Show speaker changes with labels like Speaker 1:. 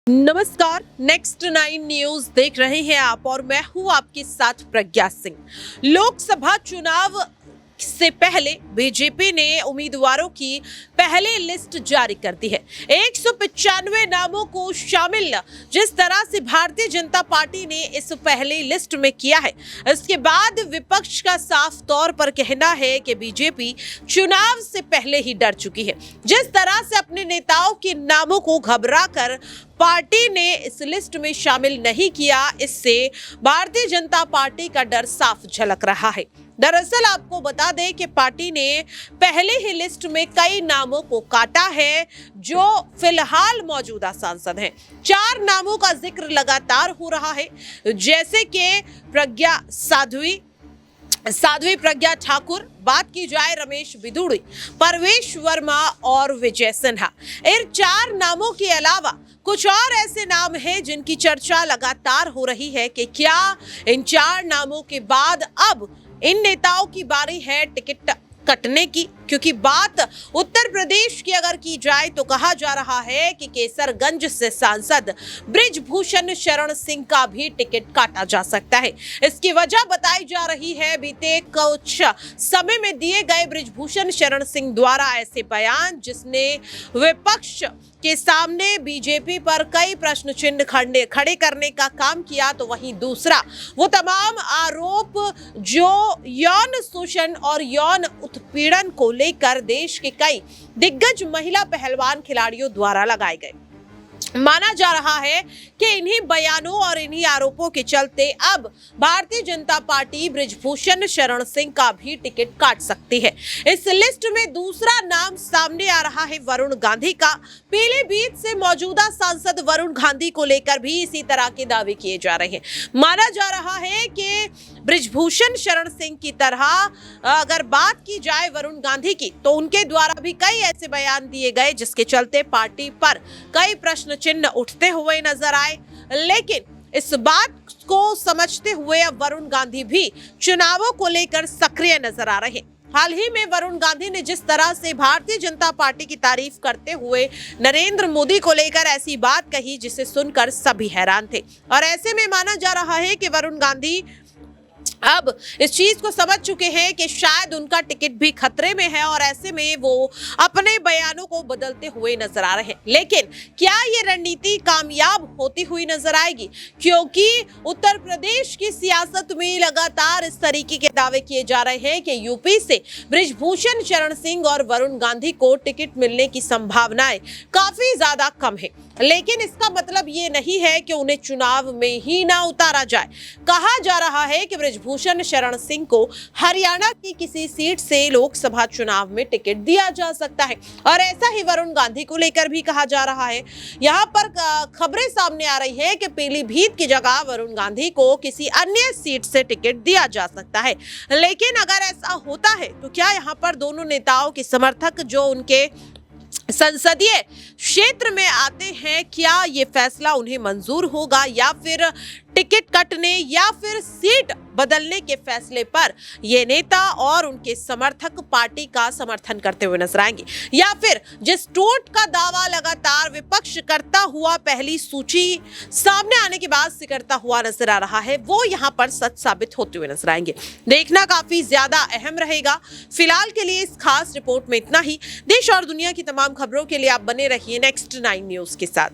Speaker 1: नमस्कार, next 9 news देख रहे हैं आप और मैं हूं आपके साथ प्रज्ञा सिंह। लोकसभा चुनाव से पहले बीजेपी ने उम्मीदवारों की पहली लिस्ट जारी कर दी है। 195 नामों को शामिल जिस तरह से भारतीय जनता पार्टी ने इस पहली लिस्ट में किया है, इसके बाद विपक्ष का साफ तौर पर कहना है कि बीजेपी चुनाव से पहले ही डर चुकी है। जिस तरह से अपने नेताओं के नामों को घबराकर पार्टी ने इस लिस्ट में शामिल नहीं किया, इससे भारतीय जनता पार्टी का डर साफ झलक रहा है। दरअसल आपको बता दें कि पार्टी ने पहले ही लिस्ट में कई नामों को काटा है जो फिलहाल मौजूदा सांसद हैं। 4 नामों का जिक्र लगातार हो रहा है, जैसे कि साध्वी प्रज्ञा ठाकुर, बात की जाए रमेश बिधूड़ी, परवेश वर्मा और विजय सिन्हा। इन 4 नामों के अलावा कुछ और ऐसे नाम हैं जिनकी चर्चा लगातार हो रही है कि क्या इन 4 नामों के बाद अब इन नेताओं की बारी है टिकट कटने की, क्योंकि बात उत्तर प्रदेश की अगर की जाए तो कहा जा रहा है कि केसरगंज से सांसद बृजभूषण शरण सिंह का भी टिकट काटा जा सकता है। इसकी वजह बताई जा रही है बीते कुछ समय में दिए गए बृजभूषण शरण सिंह द्वारा ऐसे बयान जिसने विपक्ष के सामने बीजेपी पर कई प्रश्न चिन्ह खड़े करने का काम किया, तो वहीं दूसरा वो तमाम आरोप जो यौन शोषण और यौन उत्पीड़न को लेकर देश के कई दिग्गज महिला पहलवान खिलाड़ियों द्वारा लगाए गए। माना जा रहा है कि इन्हीं बयानों और इन्हीं आरोपों के चलते अब भारतीय जनता पार्टी बृजभूषण शरण सिंह का भी टिकट काट सकती है। इस लिस्ट में दूसरा नाम सामने आ रहा है वरुण गांधी का। पीलीभीत से मौजूदा सांसद वरुण गांधी को लेकर भी इसी तरह के दावे किए जा रहे हैं। माना जा रहा है कि बृजभूषण शरण सिंह की तरह अगर बात की जाए वरुण गांधी की, तो उनके द्वारा भी कई ऐसे बयान दिए गए जिसके चलते पार्टी पर कई प्रश्न चिन्ह उठते हुए नजर आए। लेकिन इस बात को समझते हुए अब वरुण गांधी भी चुनावों को लेकर सक्रिय नजर आ रहे हैं। हाल ही में वरुण गांधी ने जिस तरह से भारतीय जनता पार्टी की तारीफ करते हुए नरेंद्र मोदी को लेकर ऐसी बात कही जिसे सुनकर सभी हैरान थे, और ऐसे में माना जा रहा है कि वरुण गांधी अब इस चीज को समझ चुके हैं कि शायद उनका टिकट भी खतरे में है, और ऐसे में वो अपने बयानों को बदलते हुए नजर आ रहे हैं। लेकिन क्या ये रणनीति कामयाब होती हुई नजर आएगी, क्योंकि उत्तर प्रदेश की सियासत में लगातार इस तरीके के दावे किए जा रहे हैं कि यूपी से बृजभूषण शरण सिंह और वरुण गांधी को टिकट मिलने की संभावनाएं काफी ज्यादा कम है। लेकिन इसका मतलब ये नहीं है कि उन्हें चुनाव में ही ना उतारा जाए। कहा जा रहा है कि बृजभूषण शरण सिंह को हरियाणा की किसी सीट से लोकसभा चुनाव में टिकट दिया जा सकता है, और ऐसा ही वरुण गांधी को लेकर भी कहा जा रहा है। यहाँ पर खबरें सामने आ रही है कि पीलीभीत की जगह वरुण गांधी को किसी अन्य सीट से टिकट दिया जा सकता है। लेकिन अगर ऐसा होता है तो क्या यहाँ पर दोनों नेताओं के समर्थक जो उनके संसदीय क्षेत्र में आते हैं, क्या ये फैसला उन्हें मंजूर होगा, या फिर टिकट कटने या फिर सीट बदलने के फैसले पर ये नेता और उनके समर्थक पार्टी का समर्थन करते हुए नजर आएंगे, या फिर जिस टोट का दावा लगातार विपक्ष करता हुआ पहली सूची सामने आने के बाद से करता हुआ नजर आ रहा है, वो यहाँ पर सच साबित होते हुए नजर आएंगे। देखना काफी ज्यादा अहम रहेगा। फिलहाल के लिए इस खास रिपोर्ट में इतना ही। देश और दुनिया की तमाम खबरों के लिए आप बने रहिए नेक्स्ट 9 न्यूज के साथ।